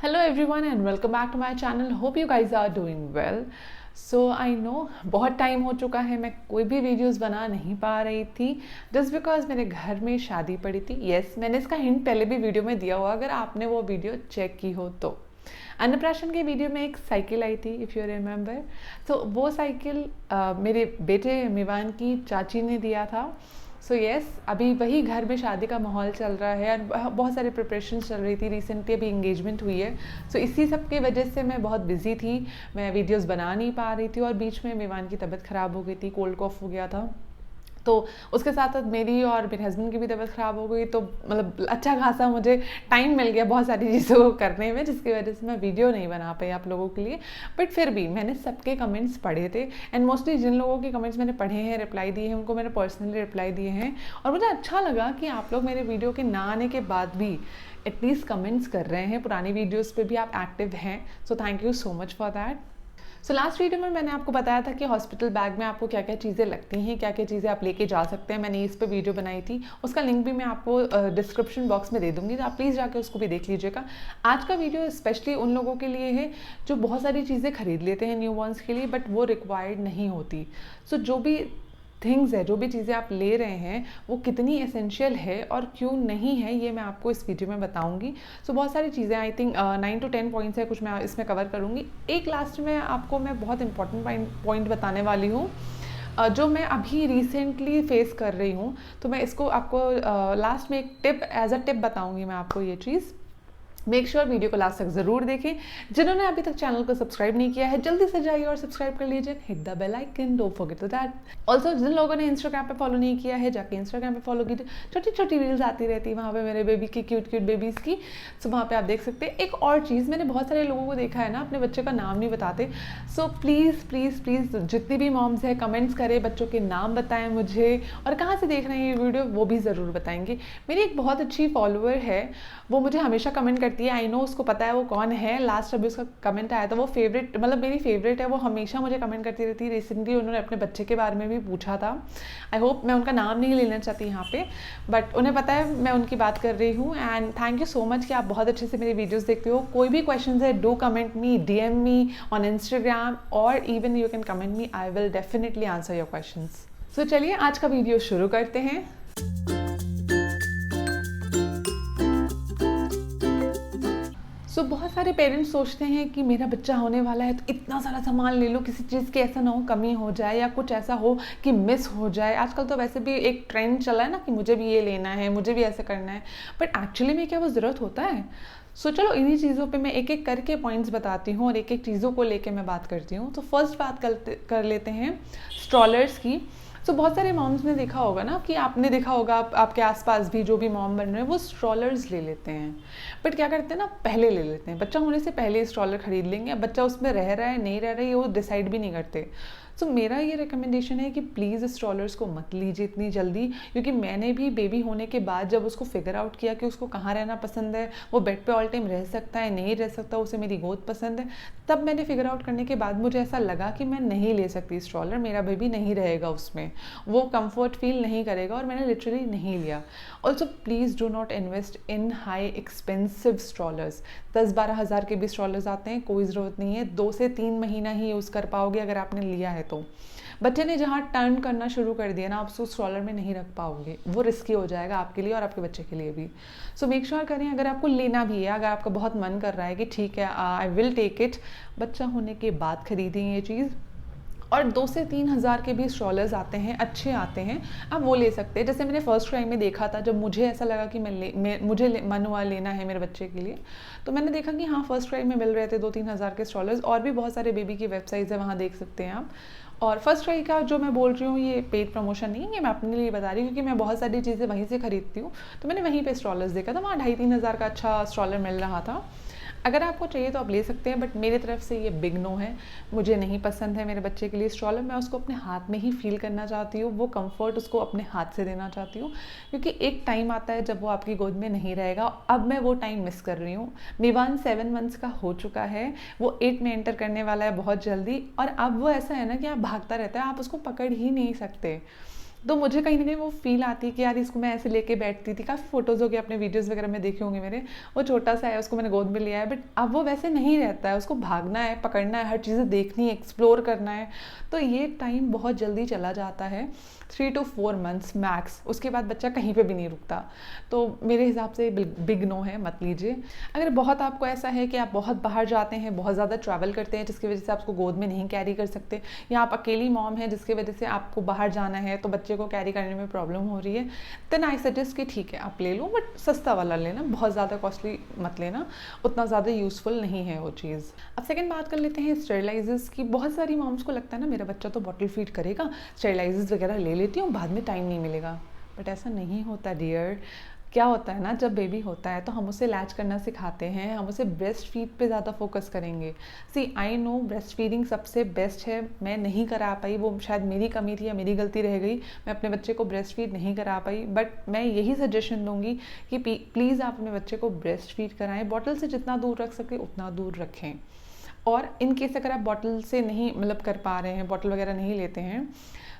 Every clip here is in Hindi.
Hello everyone and welcome back to my channel. Hope you guys are doing well. So I know बहुत टाइम हो चुका है, मैं कोई भी वीडियोस बना नहीं पा रही थी जस्ट बिकॉज मेरे घर में शादी पड़ी थी. यस, मैंने इसका हिंट पहले भी वीडियो में दिया हुआ, अगर आपने वो वीडियो चेक की हो तो. अन्नप्राशन के वीडियो में एक साइकिल आई थी, इफ़ यू रिमेंबर. तो वो साइकिल मेरे बेटे मिवान की चाची ने दिया था. सो येस, अभी वही घर में शादी का माहौल चल रहा है और बहुत सारी प्रिपरेशन चल रही थी. रिसेंटली अभी इंगेजमेंट हुई है. सो इसी सब की वजह से मैं बहुत बिजी थी, मैं वीडियोस बना नहीं पा रही थी और बीच में मिवान की तबीयत ख़राब हो गई थी, कोल्ड कॉफ हो गया था. तो उसके साथ साथ मेरी और मेरे हस्बैंड की भी तबीयत ख़राब हो गई. तो मतलब अच्छा खासा मुझे टाइम मिल गया बहुत सारी चीज़ों को करने में, जिसकी वजह से मैं वीडियो नहीं बना पाई आप लोगों के लिए. बट फिर भी मैंने सबके कमेंट्स पढ़े थे एंड मोस्टली जिन लोगों के कमेंट्स मैंने पढ़े हैं, रिप्लाई दिए हैं, उनको मैंने पर्सनली रिप्लाई दिए हैं. और मुझे अच्छा लगा कि आप लोग मेरे वीडियो के ना आने के बाद भी एटलीस्ट कमेंट्स कर रहे हैं. पुरानी वीडियोज़ पर भी आप एक्टिव हैं, so thank you so much for that. So last video में मैंने आपको बताया था कि हॉस्पिटल बैग में आपको क्या क्या चीज़ें लगती हैं, क्या क्या चीज़ें आप लेके जा सकते हैं. मैंने इस पर वीडियो बनाई थी, उसका लिंक भी मैं आपको डिस्क्रिप्शन बॉक्स में दे दूँगी, तो आप प्लीज़ जाके उसको भी देख लीजिएगा. आज का वीडियो स्पेशली उन लोगों के लिए है जो बहुत सारी चीज़ें खरीद लेते हैं न्यूबॉर्न्स के लिए, बट वो रिक्वायर्ड नहीं होती. सो जो भी थिंग्स है, जो भी चीज़ें आप ले रहे हैं, वो कितनी एसेंशियल है और क्यों नहीं है, ये मैं आपको इस वीडियो में बताऊंगी. सो बहुत सारी चीज़ें, आई थिंक 9 to 10 पॉइंट्स है, कुछ मैं इसमें कवर करूंगी. एक लास्ट में आपको मैं बहुत इंपॉर्टेंट पॉइंट बताने वाली हूँ जो मैं अभी रिसेंटली फेस कर रही हूँ. तो मैं इसको आपको लास्ट में एक टिप, एज अ टिप बताऊँगी मैं आपको ये चीज़. मेक श्योर वीडियो को लास्ट तक ज़रूर देखें. जिन्होंने अभी तक चैनल को सब्सक्राइब नहीं किया है, जल्दी से जाइए और सब्सक्राइब कर लीजिए. Hit the bell icon, don't forget that. Also जिन लोगों ने इंस्टाग्राम पे फॉलो नहीं किया है, जाके इंस्टाग्राम पे फॉलो कीजिए. छोटी छोटी रील्स आती रहती है वहाँ पे मेरे बेबी की, क्यूट क्यूट बेबीज़ की. सो वहाँ पे आप देख सकते हैं. एक और चीज़, मैंने बहुत सारे लोगों को देखा है ना, अपने बच्चे का नाम नहीं बताते. सो प्लीज़ प्लीज़ प्लीज़ जितनी भी मॉम्स हैं, कमेंट्स करें, बच्चों के नाम बताएं मुझे और कहाँ से देख रहे हैं ये वीडियो वो भी ज़रूर बताएंगे. मेरी एक बहुत अच्छी फॉलोअर है, वो मुझे हमेशा कमेंट करती है. आई नो उसको पता है वो कौन है. लास्ट अभी उसका कमेंट आया था, वो फेवरेट, मतलब मेरी फेवरेट है. वो हमेशा मुझे कमेंट करती रहती है. रिसेंटली उन्होंने अपने बच्चे के बारे में भी पूछा था. आई होप, मैं उनका नाम नहीं लेना चाहती यहाँ पे, बट उन्हें पता है मैं उनकी बात कर रही हूँ. And thank you so much कि आप बहुत अच्छे से मेरी वीडियोज़ देखते हो. कोई भी क्वेश्चन है, do comment me, DM me on Instagram और even you can comment me. I will definitely answer your question. So चलिए आज का वीडियो शुरू करते हैं. सो बहुत सारे पेरेंट्स सोचते हैं कि मेरा बच्चा होने वाला है तो इतना सारा सामान ले लो, किसी चीज़ की ऐसा ना हो कमी हो जाए या कुछ ऐसा हो कि मिस हो जाए. आजकल तो वैसे भी एक ट्रेंड चला है ना कि मुझे भी ये लेना है, मुझे भी ऐसे करना है, बट एक्चुअली में क्या वो ज़रूरत होता है? सो चलो इन्हीं चीज़ों पे मैं एक एक करके पॉइंट्स बताती हूँ और एक एक चीज़ों को लेके मैं बात करती हूँ. तो फर्स्ट बात कर लेते हैं स्ट्रॉलर्स की. सो बहुत सारे मॉम्स ने देखा होगा ना, कि आपने देखा होगा, आपके आसपास भी जो भी मॉम बन रहे हैं वो स्ट्रॉलर्स ले लेते हैं. बट क्या करते हैं ना, पहले ले लेते हैं, बच्चा होने से पहले स्ट्रॉलर खरीद लेंगे. बच्चा उसमें रह रहा है नहीं रह रहा है, ये वो डिसाइड भी नहीं करते. सो मेरा ये रिकमेंडेशन है कि प्लीज़ स्ट्रॉलर्स को मत लीजिए इतनी जल्दी, क्योंकि मैंने भी बेबी होने के बाद जब उसको फिगर आउट किया कि उसको कहाँ रहना पसंद है, वो बेड पे ऑल टाइम रह सकता है नहीं रह सकता, उसे मेरी गोद पसंद है, तब मैंने फिगर आउट करने के बाद मुझे ऐसा लगा कि मैं नहीं ले सकती स्ट्रॉलर. मेरा बेबी नहीं रहेगा उसमें, वो कंफर्ट फील नहीं करेगा, और मैंने लिटरली नहीं लिया. Also please do not invest in high expensive strollers. 10-12 हज़ार के भी स्ट्रॉलर्स आते हैं, कोई ज़रूरत नहीं है. 2 से 3 महीना ही यूज़ कर पाओगे अगर आपने लिया है तो. बच्चे ने जहाँ टर्न करना शुरू कर दिया ना, आप उसको स्ट्रॉलर में नहीं रख पाओगे, वो रिस्की हो जाएगा आपके लिए और आपके बच्चे के लिए भी. सो मेक श्योर करें, अगर आपको लेना भी है, अगर आपका बहुत मन कर रहा है कि ठीक है आई विल टेक इट, बच्चा होने के बाद खरीदें ये चीज़. और 2 से 3 हज़ार के भी स्ट्रॉलर्स आते हैं, अच्छे आते हैं, आप वो ले सकते हैं. जैसे मैंने फर्स्ट टाइम में देखा था, जब मुझे ऐसा लगा कि मुझे मन हुआ लेना है मेरे बच्चे के लिए, तो मैंने देखा कि हाँ फर्स्ट टाइम में मिल रहे थे 2-3 हज़ार के स्ट्रॉलर्स. और भी बहुत सारे बेबी की वेबसाइट्स है, वहाँ देख सकते हैं आप. और फर्स्ट ट्राई का जो मैं बोल रही हूँ ये पेड प्रमोशन नहीं है, ये मैं अपने लिए बता रही हूँ क्योंकि मैं बहुत सारी चीज़ें वहीं से खरीदती हूँ. तो मैंने वहीं पे स्ट्रॉलर्स देखा था, वहाँ 2,500-3 हज़ार का अच्छा स्ट्रॉलर मिल रहा था. अगर आपको चाहिए तो आप ले सकते हैं, बट मेरी तरफ से ये बिग नो है. मुझे नहीं पसंद है मेरे बच्चे के लिए स्ट्रॉलर. मैं उसको अपने हाथ में ही फील करना चाहती हूँ, वो कंफर्ट उसको अपने हाथ से देना चाहती हूँ, क्योंकि एक टाइम आता है जब वो आपकी गोद में नहीं रहेगा. अब मैं वो टाइम मिस कर रही हूँ. मिवान 7 मंथ्स का हो चुका है, वो 8 में एंटर करने वाला है बहुत जल्दी, और अब वो ऐसा है ना कि आप भागता रहता है, आप उसको पकड़ ही नहीं सकते. तो मुझे कहीं ना कहीं वो फील आती है कि यार इसको मैं ऐसे लेके बैठती थी। काफ़ी फोटोज़ हो गए, अपने वीडियोज़ वगैरह में देखे होंगे मेरे, वो छोटा सा है, उसको मैंने गोद में लिया है, बट अब वो वैसे नहीं रहता है। उसको भागना है, पकड़ना है, हर चीज़ें देखनी है, एक्सप्लोर करना है। तो ये टाइम बहुत जल्दी चला जाता है, 3 to 4 मंथ्स मैक्स। उसके बाद बच्चा कहीं पे भी नहीं रुकता। तो मेरे हिसाब से बिग नो है, मत लीजिए। अगर बहुत आपको ऐसा है कि आप बहुत बाहर जाते हैं, बहुत ज़्यादा ट्रैवल करते हैं, जिसकी वजह से आपको गोद में नहीं कैरी कर सकते, या आप अकेली मॉम है जिसकी वजह से आपको बाहर जाना है तो बच्चे को कैरी करने में प्रॉब्लम हो रही है, देन आई सजेस्ट कि ठीक है आप ले लो, बट सस्ता वाला लेना, बहुत ज़्यादा कॉस्टली मत लेना, उतना ज़्यादा यूज़फुल नहीं है वो चीज़। अब सेकंड बात कर लेते हैं स्टेरिलाइजर्स की। बहुत सारी मॉम्स को लगता है ना मेरा बच्चा तो बॉटल फीड करेगा, स्टेरिलाइजर्स वगैरह ले लेती हूँ, बाद में टाइम नहीं मिलेगा। बट ऐसा नहीं होता डियर। क्या होता है ना, जब बेबी होता है तो हम उसे लैच करना सिखाते हैं, हम उसे ब्रेस्ट फीड पे ज़्यादा फोकस करेंगे। सी आई नो ब्रेस्ट फीडिंग सबसे बेस्ट है, मैं नहीं करा पाई, वो शायद मेरी कमी थी या मेरी गलती रह गई, मैं अपने बच्चे को ब्रेस्ट फीड नहीं करा पाई। बट मैं यही सजेशन दूंगी कि प्लीज़ आप अपने बच्चे को ब्रेस्ट फीड कराएं, बॉटल से जितना दूर रख सके उतना दूर रखें। और इन केस अगर आप बॉटल से नहीं मतलब कर पा रहे हैं, बॉटल वगैरह नहीं लेते हैं,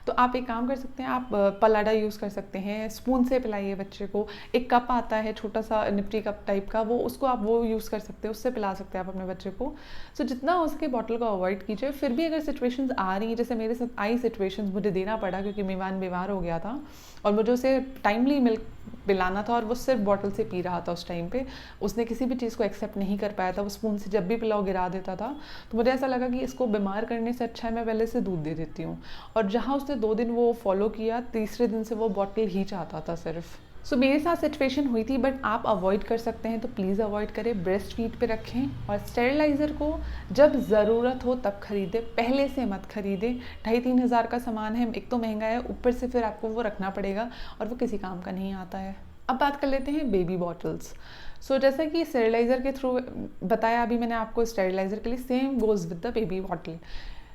तो आप एक काम कर सकते हैं, आप पलाडा यूज़ कर सकते हैं, स्पून से पिलाइए बच्चे को। एक कप आता है छोटा सा निप्टी कप टाइप का, वो उसको आप वो यूज़ कर सकते हैं, उससे पिला सकते हैं आप अपने बच्चे को। सो जितना हो सके बॉटल को अवॉइड कीजिए। फिर भी अगर सिचुएशंस आ रही हैं, जैसे मेरे साथ आई सिचुएशंस, मुझे देना पड़ा क्योंकि मीवान बीमार हो गया था और मुझे उसे टाइमली मिल्क पिलाना था और वो सिर्फ बॉटल से पी रहा था उस टाइम पे, उसने किसी भी चीज़ को एक्सेप्ट नहीं कर पाया था, वो स्पून से जब भी पिलाओ गिरा देता था। तो मुझे ऐसा लगा कि इसको बीमार करने से अच्छा है मैं पहले से दूध दे देती हूँ। और जहाँ उसने 2 दिन वो फॉलो किया, तीसरे दिन से वो बॉटल ही चाहता था सिर्फ। सो मेरे साथ सिचुएशन हुई थी, बट आप अवॉइड कर सकते हैं तो प्लीज़ अवॉइड करें, ब्रेस्ट फीड पे रखें। और स्टेरिलाइज़र को जब ज़रूरत हो तब खरीदें, पहले से मत खरीदें। 2,500-3 हज़ार का सामान है, एक तो महंगा है, ऊपर से फिर आपको वो रखना पड़ेगा और वो किसी काम का नहीं आता है। अब बात कर लेते हैं बेबी बॉटल्स। सो जैसा कि स्टेरिलाइज़र के थ्रू बताया अभी मैंने आपको, स्टेरिलाइज़र के लिए same goes with the baby bottle.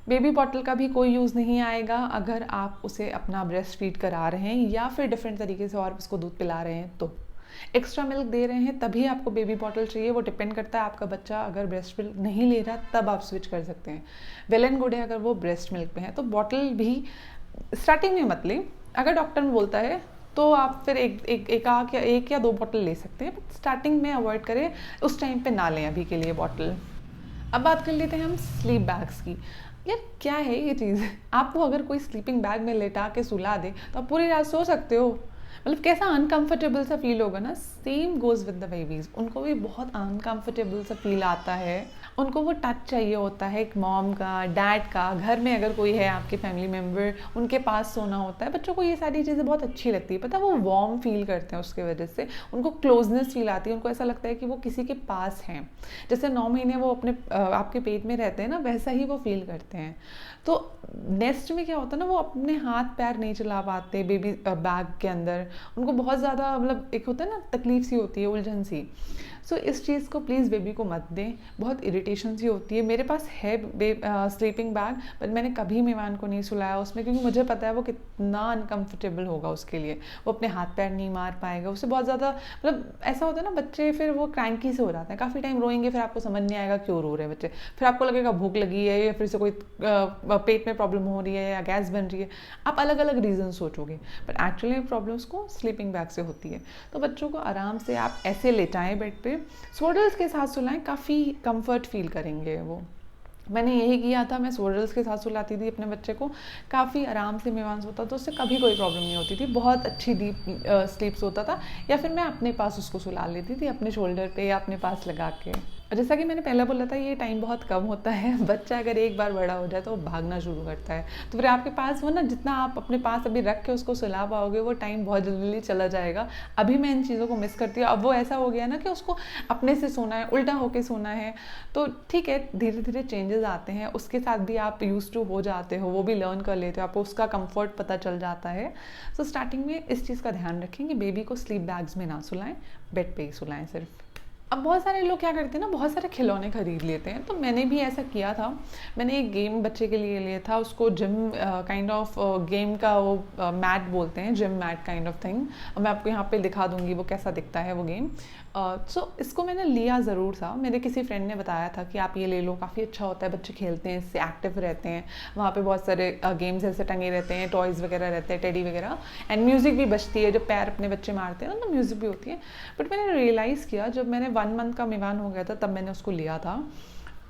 Baby bottle का भी कोई यूज़ नहीं आएगा अगर आप उसे अपना ब्रेस्ट फीड करा रहे हैं या फिर डिफरेंट तरीके से और उसको दूध पिला रहे हैं। तो एक्स्ट्रा मिल्क दे रहे हैं तभी आपको बेबी बॉटल चाहिए, वो डिपेंड करता है आपका बच्चा अगर ब्रेस्ट मिल्क नहीं ले रहा तब आप स्विच कर सकते हैं। वेल एंड गुड है अगर वो ब्रेस्ट मिल्क पे है, तो बॉटल भी स्टार्टिंग में मत लें। अगर डॉक्टर में बोलता है तो आप फिर एक या 2 बॉटल ले सकते हैं, बट स्टार्टिंग में अवॉइड करें, उस टाइम पे ना लें अभी के लिए बॉटल। अब बात कर लेते हैं हम स्लीप बैग्स की। यार क्या है ये चीज़, आपको अगर कोई स्लीपिंग बैग में लेटा के सुला दे तो आप पूरी रात सो सकते हो, मतलब कैसा अनकंफर्टेबल सा फील होगा ना। Same goes with the babies, उनको भी बहुत अनकंफर्टेबल सा फील आता है, उनको वो टच चाहिए होता है एक मॉम का, डैड का, घर में अगर कोई है आपके फैमिली मेम्बर उनके पास सोना होता है। बच्चों को ये सारी चीज़ें बहुत अच्छी लगती है, पता है, वो वार्म फील करते हैं, उसके वजह से उनको क्लोजनेस फील आती है, उनको ऐसा लगता है कि वो किसी के पास हैं, जैसे 9 महीने वो अपने आपके पेट में रहते हैं ना, वैसा ही वो फील करते हैं। तो नेस्ट में क्या होता है ना, वो अपने हाथ पैर नहीं चला पाते बेबी बैग के अंदर, उनको बहुत ज़्यादा मतलब एक होता है ना तकलीफ सी होती है, उलझन सी। सो इस चीज़ को प्लीज़ बेबी को मत दें, बहुत इरिटेशन सी होती है। मेरे पास है स्लीपिंग बैग, पर मैंने कभी मेहमान को नहीं सुलाया उसमें, क्योंकि मुझे पता है वो कितना अनकंफर्टेबल होगा उसके लिए, वो अपने हाथ पैर नहीं मार पाएगा, उससे बहुत ज़्यादा मतलब ऐसा होता है ना, बच्चे फिर वो क्रैंकी से हो जाते हैं, काफ़ी टाइम रोएंगे, फिर आपको समझ नहीं आएगा क्यों रो रहे हैं बच्चे, फिर आपको लगेगा भूख लगी है या फिर से कोई पेट में प्रॉब्लम हो रही है या गैस बन रही है, आप अलग अलग रीज़न सोचोगे, बट एक्चुअली प्रॉब्लम्स को स्लीपिंग बैग से होती है। तो बच्चों को आराम से आप ऐसे लेटाएं बेड पे, स्वॉडल्स के साथ सुलाएं, काफ़ी कंफर्ट फील करेंगे वो। मैंने यही किया था, मैं स्वॉडल्स के साथ सुलाती थी अपने बच्चे को, काफ़ी आराम से मेवान सोता था, उससे कभी कोई प्रॉब्लम नहीं होती थी, बहुत अच्छी डीप स्लीप सोता था। या फिर मैं अपने पास उसको सुला लेती थी, अपने शोल्डर पे या अपने पास लगा के। जैसा कि मैंने पहले बोला था, ये टाइम बहुत कम होता है, बच्चा अगर एक बार बड़ा हो जाए तो वो भागना शुरू करता है, तो फिर आपके पास वो ना, जितना आप अपने पास अभी रख के उसको सुला पाओगे वो टाइम बहुत जल्दी चला जाएगा। अभी मैं इन चीज़ों को मिस करती हूँ। अब वो ऐसा हो गया ना कि उसको अपने से सोना है, उल्टा होके सोना है, तो ठीक है, धीरे धीरे चेंजेस आते हैं, उसके साथ भी आप यूज टू हो जाते हो, वो भी लर्न कर लेते हो, आपको उसका कंफर्ट पता चल जाता है। सो स्टार्टिंग में इस चीज़ का ध्यान रखें कि बेबी को स्लीप बैग्स में ना सुलाएं, बेड पे ही सुलाएं सिर्फ। अब बहुत सारे लोग क्या करते हैं ना, बहुत सारे खिलौने खरीद लेते हैं, तो मैंने भी ऐसा किया था। मैंने एक गेम बच्चे के लिए लिया था, उसको जिम काइंड ऑफ गेम का वो मैट बोलते हैं, gym mat kind of thing. मैं आपको यहाँ पे दिखा दूँगी वो कैसा दिखता है वो गेम। सो इसको मैंने लिया ज़रूर था, मेरे किसी फ्रेंड ने बताया था कि आप ये ले लो, काफ़ी अच्छा होता है, बच्चे खेलते हैं, इससे एक्टिव रहते हैं। वहाँ पे बहुत सारे गेम्स ऐसे टंगे रहते हैं, टॉयज़ वगैरह रहते हैं, टेडी वगैरह, एंड म्यूज़िक भी बजती है, जब पैर अपने बच्चे मारते हैं ना तो म्यूज़िक भी होती है। बट मैंने रियलाइज़ किया जब मैंने 1 मंथ का मिवान हो गया था तब मैंने उसको लिया था।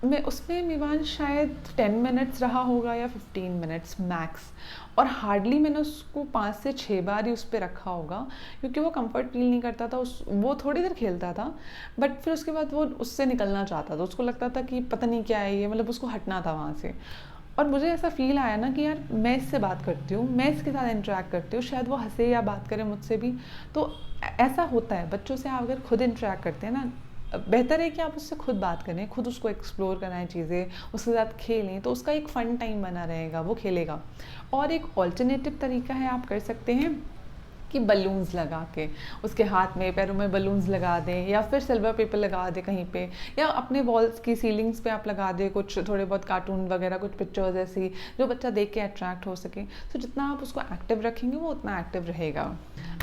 मैं उसमें मिवान शायद 10 मिनट्स रहा होगा या 15 मिनट्स मैक्स, और हार्डली मैंने उसको 5 से 6 बार ही उस पर रखा होगा, क्योंकि वो कंफर्ट फील नहीं करता था। वो थोड़ी देर खेलता था, बट फिर उसके बाद वो उससे निकलना चाहता था, उसको लगता था कि पता नहीं क्या है ये, मतलब उसको हटना था वहाँ से। और मुझे ऐसा फील आया ना कि यार मैं इससे बात करती हूँ, मैं इसके साथ इंटरेक्ट करती हूँ, शायद वो हंसे या बात करे मुझसे भी। तो ऐसा होता है, बच्चों से आप अगर खुद इंटरेक्ट करते हैं ना, बेहतर है कि आप उससे खुद बात करें, खुद उसको एक्सप्लोर कराएं चीज़ें, उसके साथ खेलें, तो उसका एक फ़न टाइम बना रहेगा, वो खेलेगा। और एक ऑल्टरनेटिव तरीका है, आप कर सकते हैं कि बलून्स लगा के उसके हाथ में पैरों में बलून्स लगा दें, या फिर सिल्वर पेपर लगा दें कहीं पे, या अपने वॉल्स की सीलिंग्स पे आप लगा दें कुछ थोड़े बहुत कार्टून वगैरह, कुछ पिक्चर्स ऐसी जो बच्चा देख के अट्रैक्ट हो सके। तो जितना आप उसको एक्टिव रखेंगे वो उतना एक्टिव रहेगा।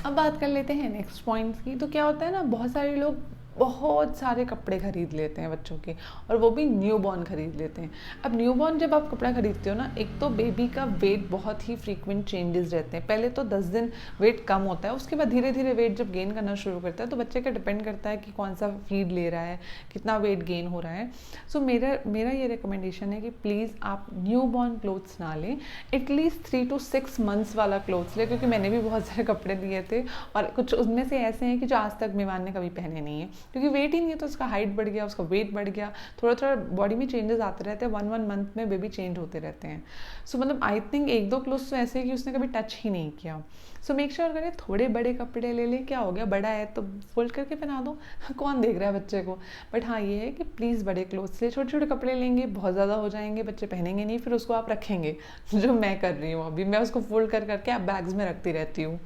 अब बात कर लेते हैं नेक्स्ट पॉइंट्स की। तो क्या होता है ना, बहुत सारे लोग बहुत सारे कपड़े खरीद लेते हैं बच्चों के, और वो भी न्यू बॉर्न खरीद लेते हैं। अब न्यू बॉर्न जब आप कपड़ा खरीदते हो ना, एक तो बेबी का वेट बहुत ही फ्रीक्वेंट चेंजेस रहते हैं। पहले तो 10 दिन वेट कम होता है, उसके बाद धीरे धीरे वेट जब गेन करना शुरू करता है, तो बच्चे का डिपेंड करता है कि कौन सा फीड ले रहा है, कितना वेट गेन हो रहा है। सो मेरा ये रिकमेंडेशन है कि प्लीज़ आप न्यू बॉर्न क्लोथ्स ना लें, एटलीस्ट 3 to 6 मंथ्स वाला क्लोथ्स लें, क्योंकि मैंने भी बहुत सारे कपड़े लिए थे, और कुछ उनमें से ऐसे हैं कि जो आज तक मिवान ने कभी पहने नहीं है, क्योंकि वेट ही नहीं है, तो उसका हाइट बढ़ गया, उसका वेट बढ़ गया, थोड़ा थोड़ा बॉडी में चेंजेस आते रहते हैं, 1 मंथ में बेबी चेंज होते रहते हैं। सो मतलब आई थिंक 1-2 क्लोथ्स तो ऐसे है कि उसने कभी टच ही नहीं किया। सो मेक श्योर करें थोड़े बड़े कपड़े ले लें, क्या हो गया, बड़ा है तो फोल्ड करके पहना दो, कौन देख रहा है बच्चे को। बट हाँ ये है कि प्लीज़ बड़े क्लोथ्स ले, छोटे छोटे कपड़े लेंगे बहुत ज़्यादा हो जाएंगे, बच्चे पहनेंगे नहीं, फिर उसको आप रखेंगे जो मैं कर रही हूँ अभी, मैं उसको फोल्ड कर करके आप बैग्स में रखती रहती हूँ।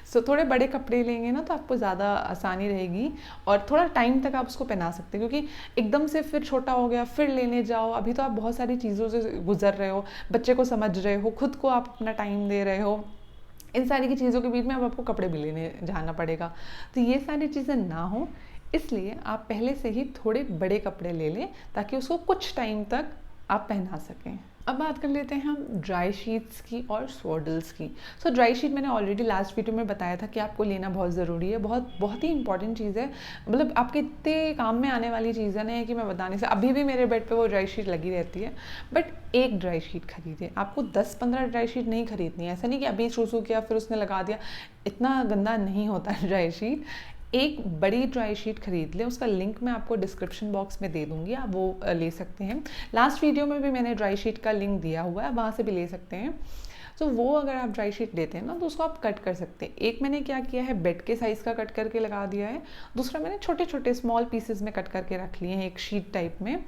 सो थोड़े बड़े कपड़े लेंगे ना तो आपको ज़्यादा आसानी रहेगी, और थोड़ा टाइम तक आप उसको पहना सकते हैं, क्योंकि एकदम से फिर छोटा हो गया फिर लेने जाओ, अभी तो आप बहुत सारी चीज़ों से गुजर रहे हो, बच्चे को समझ रहे हो, खुद को आप अपना टाइम दे रहे हो, इन सारी की चीज़ों के बीच में अब आपको कपड़े भी लेने जाना पड़ेगा। तो ये सारी चीज़ें ना हो, इसलिए आप पहले से ही थोड़े बड़े कपड़े ले लें, ताकि उसको कुछ टाइम तक आप पहना सकें। अब बात कर लेते हैं हम ड्राई शीट्स की और स्वॉडल्स की। सो ड्राई शीट मैंने ऑलरेडी लास्ट वीडियो में बताया था कि आपको लेना बहुत ज़रूरी है, बहुत बहुत ही इंपॉर्टेंट चीज़ है, मतलब आपके इतने काम में आने वाली चीज़ें नहीं है कि मैं बताने से, अभी भी मेरे बेड पे वो ड्राई शीट लगी रहती है। बट एक ड्राई शीट खरीदिए, आपको 10-15 ड्राई शीट नहीं खरीदनी है, ऐसा नहीं कि अभी शूशू किया फिर उसने लगा दिया, इतना गंदा नहीं होता है ड्राई शीट। एक बड़ी ड्राई शीट खरीद लें, उसका लिंक मैं आपको डिस्क्रिप्शन बॉक्स में दे दूँगी, आप वो ले सकते हैं। लास्ट वीडियो में भी मैंने ड्राई शीट का लिंक दिया हुआ है, वहाँ से भी ले सकते हैं। तो वो अगर आप ड्राई शीट लेते हैं ना तो उसको आप कट कर सकते हैं। एक मैंने क्या किया है, बेड के साइज़ का कट करके लगा दिया है, दूसरा मैंने छोटे छोटे स्मॉल पीसेस में कट करके रख लिए हैं एक शीट टाइप में।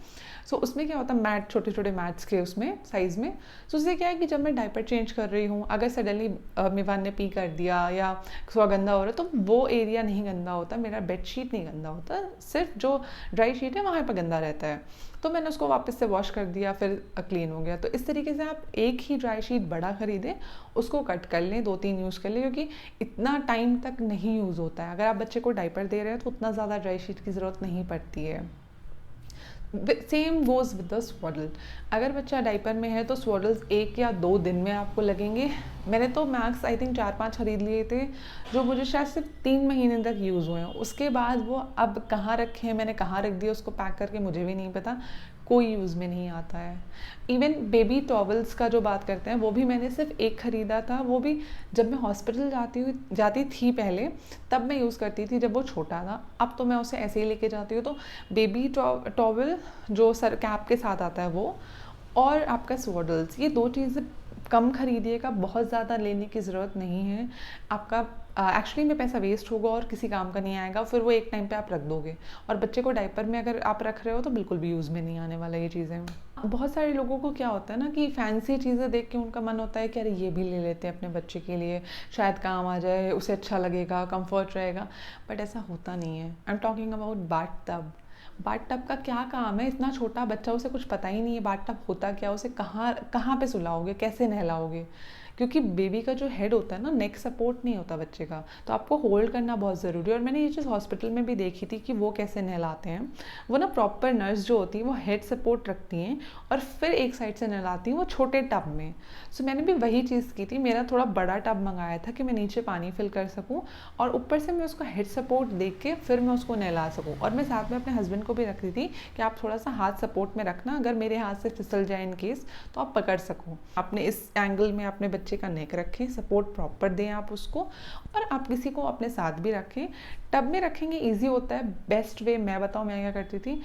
सो उसमें क्या होता है, मैट, छोटे छोटे मैट्स के उसमें साइज़ में। सो उससे क्या है कि जब मैं डायपर चेंज कर रही हूँ, अगर सडनली मिवान ने पी कर दिया या थोड़ा गंदा हो रहा है, तो वो एरिया नहीं गंदा होता, मेरा बेड शीट नहीं गंदा होता, सिर्फ जो ड्राई शीट है वहाँ पर गंदा रहता है। तो मैंने उसको वापस से वॉश कर दिया, फिर क्लीन हो गया। तो इस तरीके से आप एक ही ड्राई शीट बड़ा खरीदें, उसको कट कर लें, 2-3 यूज़ कर लें, क्योंकि इतना टाइम तक नहीं यूज़ होता है। अगर आप बच्चे को डायपर दे रहे हैं तो उतना ज़्यादा ड्राई शीट की ज़रूरत नहीं पड़ती है। सेम गोज़ विद द स्वॉडल, अगर बच्चा डायपर में है तो स्वॉडल्स 1 या 2 दिन में आपको लगेंगे। मैंने तो मैक्स आई थिंक 4-5 खरीद लिए थे, जो मुझे शायद सिर्फ 3 महीने तक यूज़ हुए हैं। उसके बाद वो अब कहाँ रखे हैं, मैंने कहाँ रख दिया उसको पैक करके, मुझे भी नहीं पता, कोई यूज़ में नहीं आता है। इवन बेबी टॉवल्स का जो बात करते हैं, वो भी मैंने सिर्फ एक ख़रीदा था, वो भी जब मैं हॉस्पिटल जाती थी पहले, तब मैं यूज़ करती थी जब वो छोटा था। अब तो मैं उसे ऐसे ही लेके जाती हूँ। तो बेबी टॉवल जो सर कैप के साथ आता है वो, और आपका स्वॉडल्स, ये 2 चीज़ें कम खरीदिएगा, बहुत ज़्यादा लेने की ज़रूरत नहीं है। आपका एक्चुअली में पैसा वेस्ट होगा और किसी काम का नहीं आएगा, फिर वो एक टाइम पे आप रख दोगे। और बच्चे को डायपर में अगर आप रख रहे हो तो बिल्कुल भी यूज़ में नहीं आने वाला ये चीज़ें। बहुत सारे लोगों को क्या होता है ना कि फैंसी चीज़ें देख के उनका मन होता है कि अरे ये भी ले लेते हैं अपने बच्चे के लिए, शायद काम आ जाए, उसे अच्छा लगेगा, कंफर्ट रहेगा। बट ऐसा होता नहीं है। I am talking about bath tub. Bath tub का क्या काम है? इतना छोटा बच्चा, उसे कुछ पता ही नहीं है बाथ टब होता क्या, उसे कहाँ कहाँ पे सुलाओगे, कैसे नहलाओगे? क्योंकि बेबी का जो हेड होता है ना, नेक सपोर्ट नहीं होता बच्चे का, तो आपको होल्ड करना बहुत ज़रूरी है। और मैंने ये चीज़ हॉस्पिटल में भी देखी थी कि वो कैसे नहलाते हैं। वो ना प्रॉपर नर्स जो होती है वो हेड सपोर्ट रखती हैं और फिर एक साइड से नहलाती हैं, वो छोटे टब में। सो मैंने भी वही चीज़ की थी। मेरा थोड़ा बड़ा टब मंगाया था कि मैं नीचे पानी फिल कर सकूँ और ऊपर से मैं उसको हेड सपोर्ट दे के फिर मैं उसको नहला सकूँ। और मैं साथ में अपने हस्बैंड को भी रख दी थी कि आप थोड़ा सा हाथ सपोर्ट में रखना, अगर मेरे हाथ से फिसल जाए इन केस तो आप पकड़ सको। आपने इस एंगल में अपने बच्चे का नेक रखें, सपोर्ट प्रॉपर दें आप उसको, और आप किसी को अपने साथ भी रखें। टब में रखेंगे ईजी होता है। बेस्ट वे मैं बताऊँ मैं क्या करती थी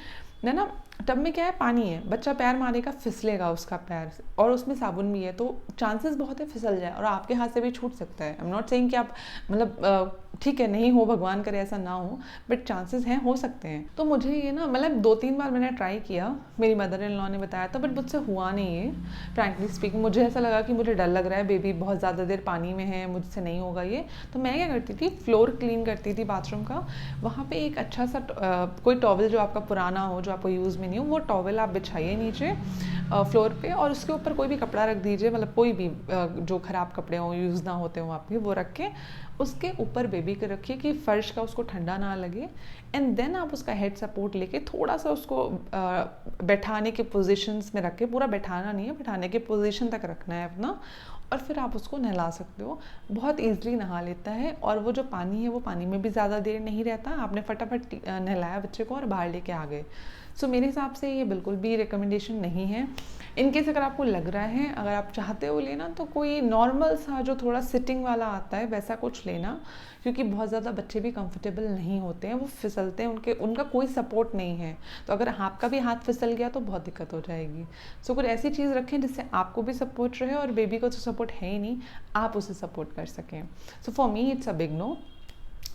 ना, टब में क्या है, पानी है, बच्चा पैर मारेगा, फिसलेगा उसका पैर, और उसमें साबुन भी है, तो चांसेस बहुत है फिसल जाए और आपके हाथ से भी छूट सकता है। आई एम नॉट सेइंग कि आप मतलब ठीक है नहीं हो, भगवान करे ऐसा ना हो, बट चांसेस हैं, हो सकते हैं। तो मुझे ये ना मतलब 2-3 बार मैंने ट्राई किया, मेरी मदर इन लॉ ने बताया था, बट मुझसे हुआ नहीं है। फ्रैंकली स्पीकिंग मुझे ऐसा लगा कि मुझे डर लग रहा है, बेबी बहुत ज़्यादा देर पानी में है, मुझसे नहीं होगा ये। तो मैं क्या करती थी, फ्लोर क्लीन करती थी बाथरूम का, वहाँ पे एक अच्छा सा कोई टॉवल जो आपका पुराना हो, जो आपको यूज़ में नहीं हो, वो टॉवल आप बिछाइए नीचे फ्लोर पे, और उसके ऊपर कोई भी कपड़ा रख दीजिए, मतलब कोई भी जो ख़राब कपड़े हों, यूज़ ना होते हों आपके, वो रख के उसके ऊपर बेबी को रखिए कि फ़र्श का उसको ठंडा ना लगे। एंड देन आप उसका हेड सपोर्ट लेके थोड़ा सा उसको बैठाने के पोजीशंस में रख के, पूरा बैठाना नहीं है, बैठाने के पोजीशन तक रखना है अपना, और फिर आप उसको नहला सकते हो। बहुत ईजिली नहा लेता है, और वो जो पानी है वो पानी में भी ज़्यादा देर नहीं रहता। आपने फटाफट नहलाया बच्चे को और बाहर लेके आ गए। सो मेरे हिसाब से ये बिल्कुल भी रिकमेंडेशन नहीं है। इनकेस अगर आपको लग रहा है, अगर आप चाहते हो लेना, तो कोई नॉर्मल सा जो थोड़ा सिटिंग वाला आता है वैसा कुछ लेना, क्योंकि बहुत ज़्यादा बच्चे भी कंफर्टेबल नहीं होते हैं, वो फिसलते हैं, उनका कोई सपोर्ट नहीं है। तो अगर आपका भी हाथ फिसल गया तो बहुत दिक्कत हो जाएगी। सो कुछ ऐसी चीज़ रखें जिससे आपको भी सपोर्ट रहे और बेबी को तो सपोर्ट है ही नहीं, आप उसे सपोर्ट कर सकें। So for me it's a big no.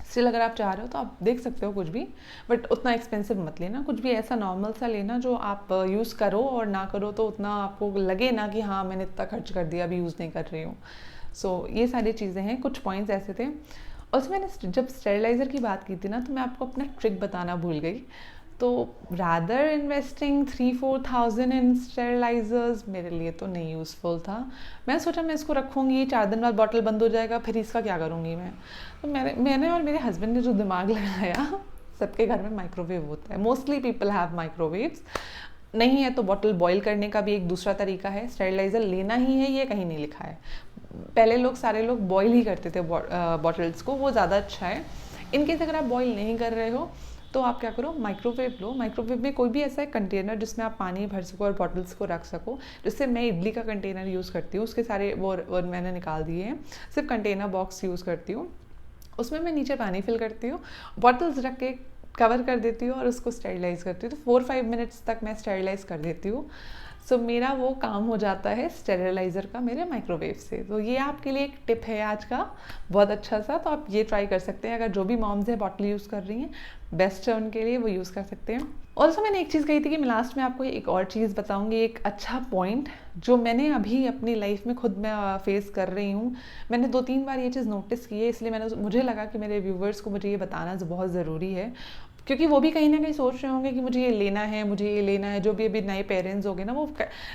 Still अगर आप चाह रहे हो तो आप देख सकते हो कुछ भी, बट उतना एक्सपेंसिव मत लेना, कुछ भी ऐसा नॉर्मल सा लेना जो आप यूज़ करो, और ना करो तो उतना आपको लगे ना कि हाँ मैंने इतना खर्च कर दिया, अभी यूज़ नहीं कर रही हूँ। सो ये सारी चीज़ें हैं, कुछ पॉइंट्स ऐसे थे। और मैंने जब स्टेरिलाइज़र की बात की थी ना, तो मैं आपको अपना ट्रिक बताना भूल गई। तो रादर इन्वेस्टिंग 3-4 thousand इन स्टेरिलाइजर्स मेरे लिए तो नहीं यूज़फुल था। मैं सोचा मैं इसको रखूँगी, 4 दिन बाद बॉटल बंद हो जाएगा, फिर इसका क्या करूँगी मैं। तो मैंने और मेरे हस्बैंड ने जो दिमाग लगाया, सबके घर में माइक्रोवेव होता है, मोस्टली पीपल हैव माइक्रोवेव्स। नहीं है तो बॉटल बॉईल करने का भी एक दूसरा तरीका है, स्टेरिलाइज़र लेना ही है ये कहीं नहीं लिखा है। पहले सारे लोग बॉईल ही करते थे बॉटल्स को, वो ज़्यादा अच्छा है। इनकेस अगर आप बॉईल नहीं कर रहे हो तो आप क्या करो, माइक्रोवेव लो। माइक्रोवेव में कोई भी ऐसा एक कंटेनर जिसमें आप पानी भर सको और बॉटल्स को रख सको। जैसे मैं इडली का कंटेनर यूज़ करती हूँ, उसके सारे वो मैंने निकाल दिए हैं, सिर्फ कंटेनर बॉक्स यूज़ करती हूँ। उसमें मैं नीचे पानी फिल करती हूँ, बॉटल्स रख के कवर कर देती हूँ और उसको स्टेरिलाइज़ करती हूँ। तो 4-5 मिनट्स तक मैं स्टेरिलाइज़ कर देती हूँ। सो मेरा वो काम हो जाता है स्टेरिलाइज़र का मेरे माइक्रोवेव से। तो ये आपके लिए एक टिप है आज का, बहुत अच्छा सा। तो आप ये ट्राई कर सकते हैं, अगर जो भी मॉम्स हैं बॉटल यूज़ कर रही हैं, बेस्ट है उनके लिए, वो यूज़ कर सकते हैं। ऑल्सो मैंने एक चीज़ कही थी कि मैं लास्ट में आपको एक और चीज़ बताऊंगी, एक अच्छा पॉइंट जो मैंने अभी अपनी लाइफ में खुद मैं फेस कर रही हूँ। मैंने 2-3 बार ये चीज़ नोटिस की है, इसलिए मुझे लगा कि मेरे व्यूवर्स को मुझे ये बताना बहुत ज़रूरी है, क्योंकि वो भी कहीं ना कहीं सोच रहे होंगे कि मुझे ये लेना है, मुझे ये लेना है। जो भी अभी नए पेरेंट्स होंगे ना, वो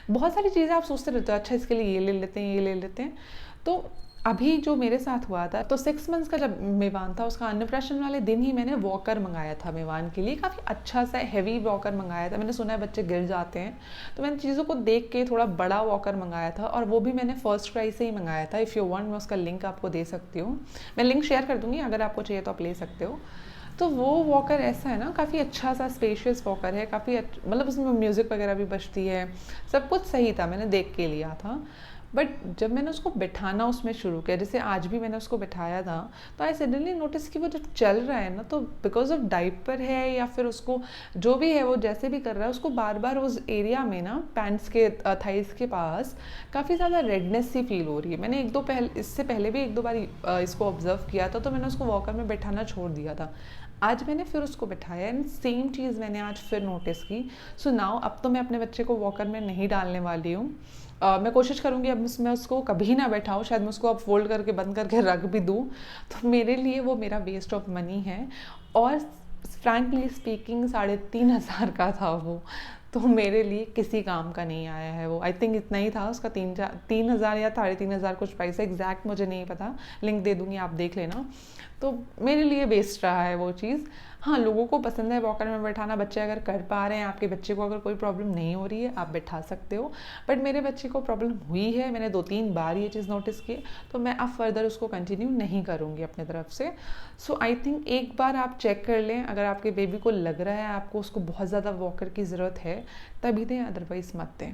बहुत सारी चीज़ें आप सोचते रहते हो, अच्छा इसके लिए ये ले लेते हैं, ये ले लेते हैं। तो अभी जो मेरे साथ हुआ था, तो 6 मंथ्स का जब मेवान था, उसका अन्नप्राशन वाले दिन ही मैंने वॉकर मंगाया था मेवान के लिए। काफ़ी अच्छा सा हैवी वॉकर मंगाया था। मैंने सुना है बच्चे गिर जाते हैं, तो मैंने चीज़ों को देख के थोड़ा बड़ा वॉकर मंगाया था, और वो भी मैंने फर्स्ट क्राई से ही मंगाया था। इफ़ यू वांट मैं उसका लिंक आपको दे सकती हूँ, मैं लिंक शेयर कर दूँगी, अगर आपको चाहिए तो आप ले सकते हो। तो वो वॉकर ऐसा है ना, काफ़ी अच्छा सा स्पेशियस वॉकर है, काफ़ी मतलब उसमें म्यूज़िक वगैरह भी बजती है, सब कुछ सही था, मैंने देख के लिया था। बट जब मैंने उसको बिठाना उसमें शुरू किया, जैसे आज भी मैंने उसको बिठाया था, तो आई सडनली नोटिस कि वो जब चल रहा है ना, तो बिकॉज ऑफ डाइपर है या फिर उसको जो भी है वो जैसे भी कर रहा है, उसको बार बार उस एरिया में ना पैंट्स के थाइस के पास काफ़ी ज़्यादा रेडनेस सी फील हो रही है। मैंने इससे पहले भी एक दो बार इसको ऑब्जर्व किया था, तो मैंने उसको वॉकर में बैठाना छोड़ दिया था। आज मैंने फिर उसको बिठाया एंड सेम चीज़ मैंने आज फिर नोटिस की। सो नाउ अब तो मैं अपने बच्चे को वॉकर में नहीं डालने वाली हूँ। मैं कोशिश करूँगी अब मैं उसको कभी ना बैठाऊँ, शायद मैं उसको अब फोल्ड करके बंद करके रख भी दूँ, तो मेरे लिए वो मेरा वेस्ट ऑफ मनी है। और फ्रैंकली स्पीकिंग 3,500 का था वो, तो मेरे लिए किसी काम का नहीं आया है वो। आई थिंक इतना ही था उसका, 3,000 या 3,500 कुछ प्राइस है, एग्जैक्ट मुझे नहीं पता, लिंक दे दूँगी आप देख लेना। तो मेरे लिए वेस्ट रहा है वो चीज़। हाँ, लोगों को पसंद है वॉकर में बैठाना, बच्चे अगर कर पा रहे हैं, आपके बच्चे को अगर कोई प्रॉब्लम नहीं हो रही है आप बैठा सकते हो, बट मेरे बच्चे को प्रॉब्लम हुई है, मैंने 2-3 बार ये चीज़ नोटिस की, तो मैं अब फर्दर उसको कंटिन्यू नहीं करूँगी अपने तरफ से। सो आई थिंक एक बार आप चेक कर लें, अगर आपके बेबी को लग रहा है आपको उसको बहुत ज़्यादा वॉकर की ज़रूरत है तभी दें, अदरवाइज़ मत दें।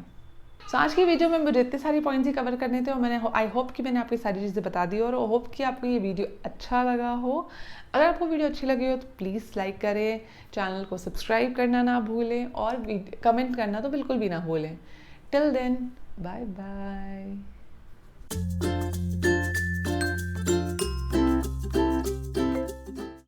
सो आज की वीडियो में मुझे इतने सारी पॉइंट्स ही कवर करने थे और मैंने आई होप कि मैंने आपकी सारी चीज़ें बता दी और होप कि आपको ये वीडियो अच्छा लगा हो। अगर आपको वीडियो अच्छी लगी हो तो प्लीज़ लाइक करें, चैनल को सब्सक्राइब करना ना भूलें और कमेंट करना तो बिल्कुल भी ना भूलें। Till then, bye bye.